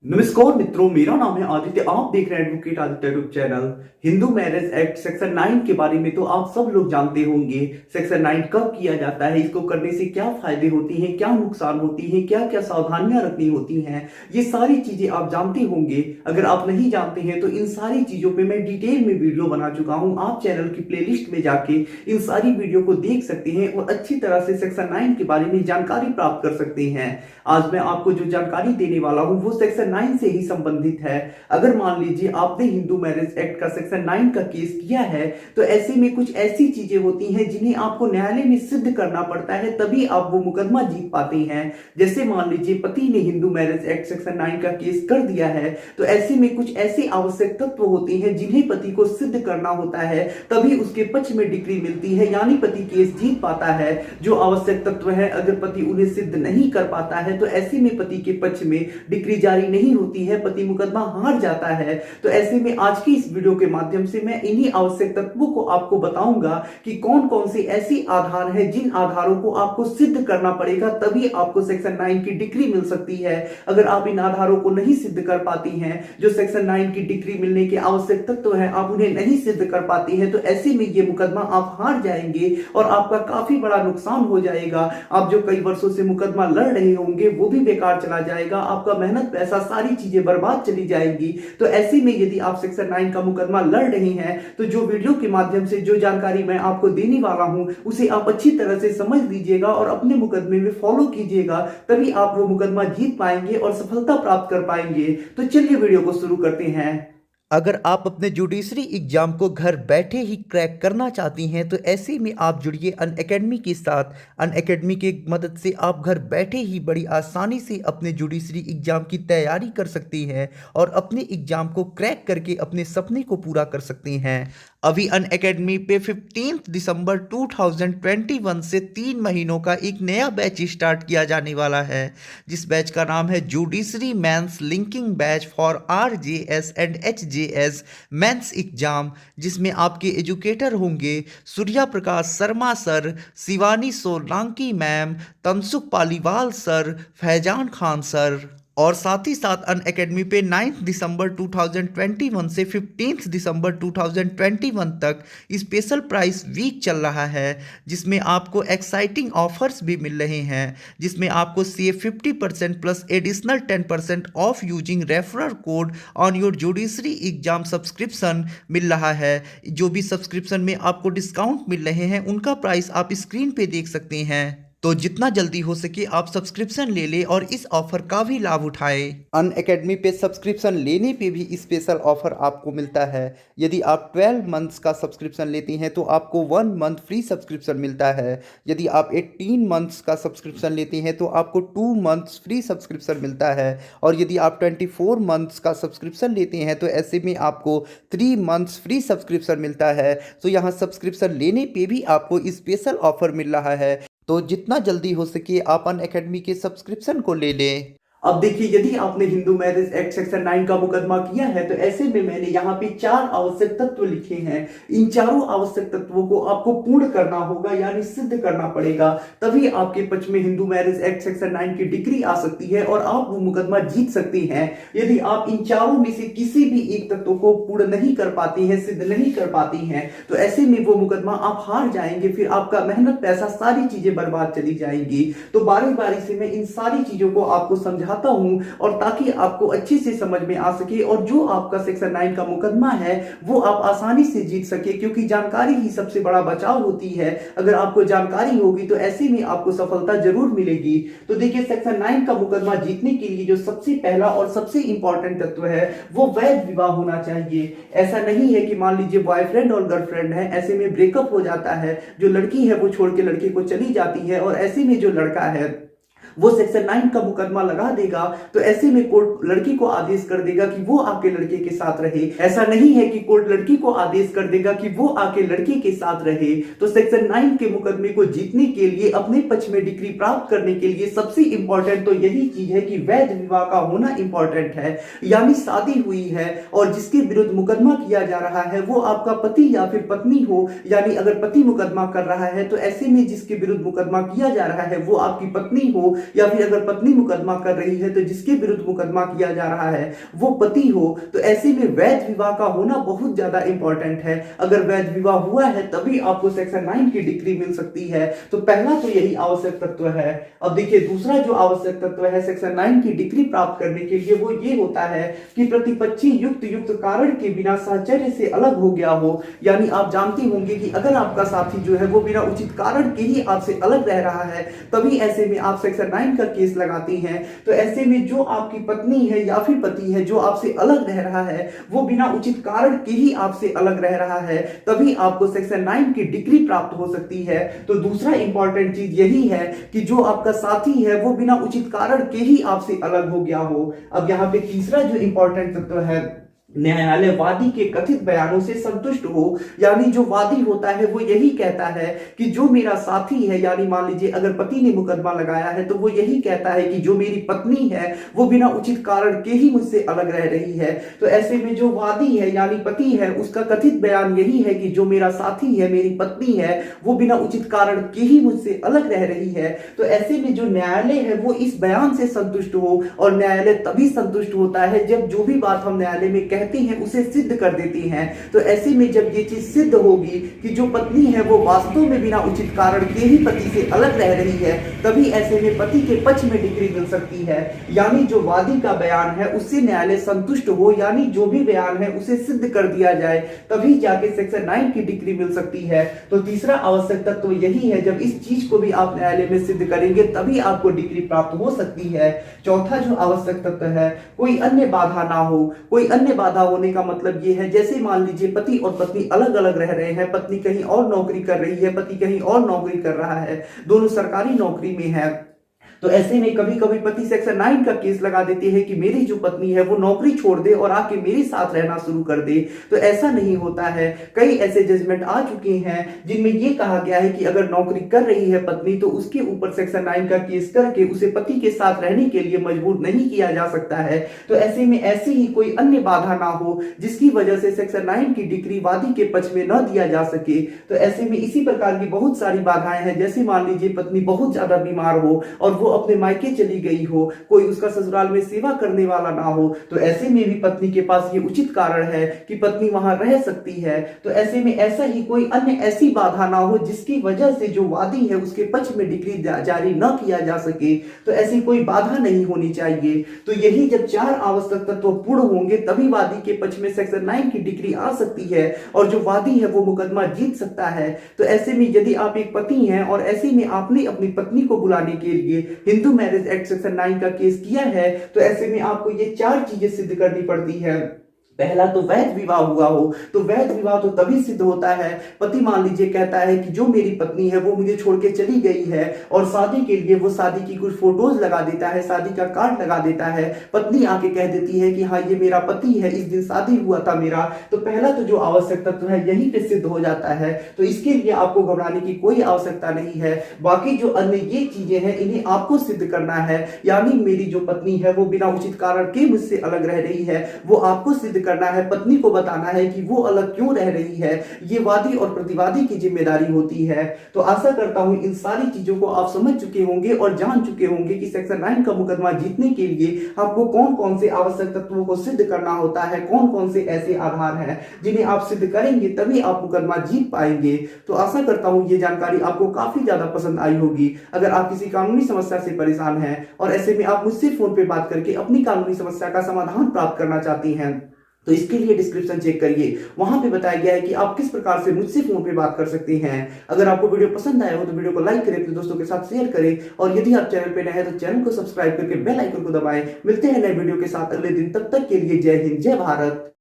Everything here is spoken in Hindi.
नमस्कार मित्रों, मेरा नाम है आदित्य। आप देख रहे हैं advocate Aditya YouTube channel. Hindu marriage act section 9 के बारे में तो आप सब लोग जानते होंगे। सेक्शन 9 कब किया जाता है, इसको करने से क्या फायदे होती हैं, क्या नुकसान होती हैं, क्या क्या सावधानियां रखनी होती हैं, ये सारी चीजें आप जानते होंगे। अगर आप नहीं जानते हैं तो इन सारी चीजों पे मैं डिटेल में वीडियो बना चुका हूं। आप चैनल की प्लेलिस्ट में जाके इन सारी वीडियो को देख सकते हैं और अच्छी तरह से सेक्शन 9 के बारे में जानकारी प्राप्त कर सकते हैं। आज मैं आपको जो जानकारी देने वाला हूं वो सेक्शन 9 से ही संबंधित है। अगर मान लीजिए आपने हिंदू मैरिज एक्ट का सेक्शन 9 का केस किया है तो ऐसे में कुछ ऐसी चीजें होती हैं जिन्हें आपको न्यायालय में सिद्ध करना पड़ता है, तभी आप वो मुकदमा जीत पाते हैं। जैसे मान लीजिए पति ने हिंदू मैरिज एक्ट सेक्शन 9 का केस कर दिया है तो ऐसे में कुछ ऐसे आवश्यक तत्व होते हैं जिन्हें पति को सिद्ध करना होता है, तभी उसके पक्ष में डिक्री मिलती है, यानी पति केस जीत पाता है। जो आवश्यक तत्व है अगर पति उन्हें सिद्ध नहीं कर पाता है तो ऐसे में पति के पक्ष में डिक्री जारी नहीं होती है, पति मुकदमा हार जाता है। तो ऐसे में आज की इस वीडियो के माध्यम से मैं इन्हीं आवश्यक तत्वों को आपको बताऊंगा कि कौन कौन से ऐसे आधार हैं जिन आधारों को आपको सिद्ध करना पड़ेगा, तभी आपको सेक्शन 9 की डिक्री मिल सकती है। अगर आप इन आधारों को नहीं सिद्ध कर पाती हैं, जो सेक्शन 9 की डिक्री मिलने के आवश्यक तत्व हैं, आप उन्हें नहीं सिद्ध कर पाती हैं, तो ऐसे में ये मुकदमा आप हार जाएंगे और आपका काफी बड़ा नुकसान हो जाएगा। आप जो कई वर्षों से मुकदमा लड़ रहे होंगे वो भी बेकार चला जाएगा, आपका मेहनत पैसा सारी चीजें बर्बाद चली जाएंगी। तो ऐसे में यदि आप सेक्शन 9 का मुकदमा लड़ रहे हैं तो जो वीडियो के माध्यम से जो जानकारी मैं आपको देने वाला हूं उसे आप अच्छी तरह से समझ लीजिएगा और अपने मुकदमे में फॉलो कीजिएगा, तभी आप वो मुकदमा जीत पाएंगे और सफलता प्राप्त कर पाएंगे। तो चलिए वीडियो को शुरू करते हैं। अगर आप अपने जुडिशरी एग्जाम को घर बैठे ही क्रैक करना चाहती हैं तो ऐसे में आप जुड़िए अनअकैडमी के साथ। अनअकैडमी की मदद से आप घर बैठे ही बड़ी आसानी से अपने जुडिशरी एग्जाम की तैयारी कर सकती हैं और अपने एग्जाम को क्रैक करके अपने सपने को पूरा कर सकती हैं। अभी अनअकैडमी पे 15 दिसंबर 2021 से 3 महीनों का एक नया बैच स्टार्ट किया जाने वाला है, जिस बैच का नाम है judiciary mains linking batch for RJS and HJS mains exam, जिसमें आपके एजुकेटर होंगे Surya Prakash Sharma sir, Shivani Solanki ma'am, Tansukh Paliwal sir, Faizan Khan sir. और साथ ही साथ अनअकैडमी पे 9 दिसंबर 2021 से 15 दिसंबर 2021 तक स्पेशल प्राइस वीक चल रहा है, जिसमें आपको एक्साइटिंग ऑफर्स भी मिल रहे हैं, जिसमें आपको save 50% plus additional 10% off using referral code on your judiciary exam subscription मिल रहा है। जो भी सब्सक्रिप्शन में आपको डिस्काउंट मिल रहे हैं उनका प्राइस आप स्क्रीन पे देख सकते हैं। तो जितना जल्दी हो सके आप सब्सक्रिप्शन ले लें और इस ऑफर का भी लाभ उठाएं। अनअकैडमी पे सब्सक्रिप्शन लेने पे भी स्पेशल ऑफर आपको मिलता है। यदि आप 12 मंथ्स का सब्सक्रिप्शन लेती हैं तो आपको 1 मंथ फ्री सब्सक्रिप्शन मिलता है। यदि आप 18 मंथ्स का सब्सक्रिप्शन लेती हैं तो आपको 2 मंथ्स फ्री सब्सक्रिप्शन मिलता है। और यदि आप 24 मंथ्स का सब्सक्रिप्शन लेते हैं तो ऐसे में आपको 3 मंथ्स फ्री सब्सक्रिप्शन मिलता है। तो यहाँ सब्सक्रिप्शन लेने पे भी आपको स्पेशल ऑफर मिल रहा है। तो जितना जल्दी हो सके आप अनअकैडमी के सब्सक्रिप्शन को ले लें। अब देखिए, यदि आपने हिंदू मैरिज एक्ट सेक्शन 9 का मुकदमा किया है तो ऐसे में मैंने यहाँ पे 4 आवश्यक तत्व लिखे हैं। इन चारों आवश्यक तत्वों को आपको पूर्ण करना होगा, यानी सिद्ध करना पड़ेगा, तभी आपके पक्ष में हिंदू मैरिज एक्ट सेक्शन 9 की डिग्री आ सकती है और आप वो मुकदमा जीत सकती हैं। यदि आप इन चारों में से किसी भी एक तत्व को पूर्ण नहीं कर पाती हैं, सिद्ध नहीं कर पाती हैं, तो ऐसे में वो मुकदमा आप हार जाएंगे, फिर आपका मेहनत पैसा सारी चीजें बर्बाद चली जाएंगी। तो बारी बारी से मैं इन सारी चीजों को आपको समझा हूं और ताकि आपको अच्छे से समझ में आ सके और जो आपका सेक्शन 9 का मुकदमा है वो आप आसानी से जीत सके, क्योंकि जानकारी ही सबसे बड़ा बचाव होती है। अगर आपको जानकारी होगी तो ऐसे में आपको सफलता जरूर मिलेगी। तो देखिए, सेक्शन 9 का मुकदमा जीतने के लिए जो सबसे पहला और सबसे इंपॉर्टेंट तत्व है वो वैध विवाह होना चाहिए। ऐसा नहीं है कि मान लीजिए बॉयफ्रेंड और गर्लफ्रेंड है, ऐसे में ब्रेकअप हो जाता है, जो लड़की है वो छोड़ के लड़के को चली जाती है और ऐसे में जो लड़का है वो सेक्शन 9 का मुकदमा लगा देगा, तो ऐसे में कोर्ट लड़की को आदेश कर देगा कि वो आके लड़के के साथ रहे। ऐसा नहीं है कि कोर्ट लड़की को आदेश कर देगा कि वो आके लड़के के साथ रहे। तो सेक्शन 9 के मुकदमे को जीतने के लिए, अपने पक्ष में डिग्री प्राप्त करने के लिए सबसे इंपॉर्टेंट तो यही चीज है कि वैध विवाह का होना इंपॉर्टेंट है, यानी शादी हुई है और जिसके विरुद्ध मुकदमा किया जा रहा है वो आपका पति या फिर पत्नी हो। यानी अगर पति मुकदमा कर रहा है तो ऐसे में जिसके विरुद्ध मुकदमा किया जा रहा है वो आपकी पत्नी हो, या फिर अगर पत्नी मुकदमा कर रही है तो जिसके विरुद्ध मुकदमा किया जा रहा है वो पति हो, तो ऐसे में वैध विवाह का होना बहुत ज्यादा इंपॉर्टेंट है। अगर वैध विवाह हुआ है तभी आपको सेक्शन 9 की डिग्री मिल सकती है। तो पहला तो यही आवश्यक तत्व है। अब देखिए दूसरा जो आवश्यक तत्व है सेक्शन 9 की डिग्री प्राप्त करने के लिए वो ये होता है कि प्रतिपक्षी युक्त कारण के बिना साहचर्य से अलग हो गया हो। यानी आप जानते होंगे कि अगर आपका साथी जो है वो बिना उचित कारण के ही आपसे अलग रह रहा है तभी ऐसे में आप सेक्शन 9 का केस लगाती हैं। तो ऐसे में जो आपकी पत्नी है या फिर पति है जो आपसे अलग रह रहा है वो बिना उचित कारण के ही आपसे अलग रह रहा है, तभी आपको सेक्शन 9 की डिग्री प्राप्त हो सकती है। तो दूसरा इंपॉर्टेंट चीज यही है कि जो आपका साथी है वो बिना उचित कारण के ही आपसे अलग हो गया हो। अब यहाँ पे तीसरा जो इंपॉर्टेंट तत्व है, न्यायालय वादी के कथित बयानों से संतुष्ट हो। यानी जो वादी होता है वो यही कहता है कि जो मेरा साथी है, यानी मान लीजिए अगर पति ने मुकदमा लगाया है तो वो यही कहता है कि जो मेरी पत्नी है वो बिना उचित कारण के ही मुझसे अलग रह रही है। तो ऐसे में जो वादी है यानी पति है उसका कथित बयान यही है कि जो मेरा साथी है, मेरी पत्नी है, वो बिना उचित कारण के ही मुझसे अलग रह रही है। तो ऐसे में जो न्यायालय है वो इस बयान से संतुष्ट हो, और न्यायालय तभी संतुष्ट होता है जब जो भी बात हम न्यायालय में कहते हैं उसे सिद्ध कर देती हैं। तो ऐसे में जब ये चीज सिद्ध होगी कि जो पत्नी है वो वास्तव में बिना उचित कारण के ही पति से अलग रह रही है, तभी ऐसे में पति के पक्ष में डिग्री मिल सकती है। यानी जो वादी का बयान है उससे न्यायालय संतुष्ट हो, यानी जो भी बयान है उसे सिद्ध कर दिया जाए, तभी जाके सेक्शन 9 की डिग्री मिल सकती है। तो तीसरा आवश्यक तत्व यही है, जब इस चीज को भी आप न्यायालय में सिद्ध करेंगे तभी आपको डिग्री प्राप्त हो सकती है। चौथा जो आवश्यक तत्व है, कोई अन्य बाधा ना हो। कोई अन्य बाधा होने का मतलब ये है, जैसे मान लीजिए पति और पत्नी अलग अलग रह रहे हैं, पत्नी कहीं और नौकरी कर रही है, पति कहीं और नौकरी कर रहा है, दोनों सरकारी नौकरी में है। तो ऐसे में कभी कभी पति सेक्शन 9 का केस लगा देते हैं कि मेरी जो पत्नी है वो नौकरी छोड़ दे और आके मेरे साथ रहना शुरू कर दे। तो ऐसा नहीं होता है। कई ऐसे जजमेंट आ चुके हैं जिनमें ये कहा गया है कि अगर नौकरी कर रही है पत्नी तो उसके ऊपर सेक्शन 9 का केस करके उसे पति के साथ रहने के लिए मजबूर नहीं किया जा सकता है। तो ऐसे में ऐसे ही कोई अन्य बाधा ना हो जिसकी वजह से सेक्शन 9 की डिग्री वादी के पक्ष में न दिया जा सके। तो ऐसे में इसी प्रकार की बहुत सारी बाधाएं हैं, जैसे मान लीजिए पत्नी बहुत ज्यादा बीमार हो और वो अपने मायके चली गई हो, कोई उसका ससुराल में सेवा करने वाला ना हो, तो ऐसे में भी पत्नी के पास ये उचित कारण है कि पत्नी वहां रह सकती है। तो ऐसे में ऐसा ही कोई अन्य ऐसी बाधा ना हो जिसकी वजह से जो वादी है उसके पक्ष में डिग्री जारी न किया जा सके। तो ऐसी कोई बाधा नहीं होनी चाहिए। तो यही जब 4 आवश्यक तत्व पूर्ण होंगे तभी वादी के पक्ष में सेक्शन 9 की डिग्री आ सकती है और जो वादी है वो मुकदमा जीत सकता है। तो ऐसे में यदि आप एक पति हैं और ऐसे में आपने अपनी पत्नी को बुलाने के लिए हिंदू मैरिज एक्ट सेक्शन 9 का केस किया है, तो ऐसे में आपको ये 4 चीजें सिद्ध करनी पड़ती है। पहला तो वैध विवाह हुआ हो। तो वैध विवाह तो तभी सिद्ध होता है, पति मान लीजिए कहता है कि जो मेरी पत्नी है वो मुझे छोड़ के चली गई है और शादी के लिए वो शादी की कुछ फोटोज लगा देता है, शादी का कार्ड लगा देता है। पत्नी आके कह देती है कि हाँ ये मेरा पति है, इस दिन शादी हुआ था मेरा। तो पहला तो जो आवश्यक तत्व है यहीं पे सिद्ध हो जाता है। तो इसके लिए आपको घबराने की कोई आवश्यकता नहीं है। बाकी जो अन्य ये चीजें हैं इन्हें आपको सिद्ध करना है। यानी मेरी जो पत्नी है वो बिना उचित कारण के मुझसे अलग रह रही है, वो आपको सिद्ध करना है, पत्नी को बताना है कि वो अलग क्यों रह रही है। ये वादी और प्रतिवादी की जिम्मेदारी होती है। तो आशा करता हूं इन सारी चीजों को आप समझ चुके होंगे और जान चुके होंगे कि सेक्शन 9 का मुकदमा जीतने के लिए आपको कौन कौन से आवश्यक तत्वों को सिद्ध करना होता है, कौन कौन से ऐसे आधार हैं जिन्हें आप सिद्ध करेंगे तभी आप मुकदमा जीत पाएंगे। तो आशा करता हूं ये जानकारी आपको काफी ज्यादा पसंद आई होगी। अगर आप किसी कानूनी समस्या से परेशान हैं और ऐसे में आप मुझसे फोन पे बात करके अपनी कानूनी समस्या का समाधान प्राप्त करना चाहती हैं, तो इसके लिए डिस्क्रिप्शन चेक करिए, वहां पे बताया गया है कि आप किस प्रकार से मुझसे फोन पे बात कर सकते हैं। अगर आपको वीडियो पसंद आया हो तो वीडियो को लाइक करें, अपने दोस्तों के साथ शेयर करें और यदि आप चैनल पे नए हैं तो चैनल को सब्सक्राइब करके बेल आइकन को दबाएं। मिलते हैं नए वीडियो के साथ अगले दिन, तब तक के लिए जय हिंद, जय भारत।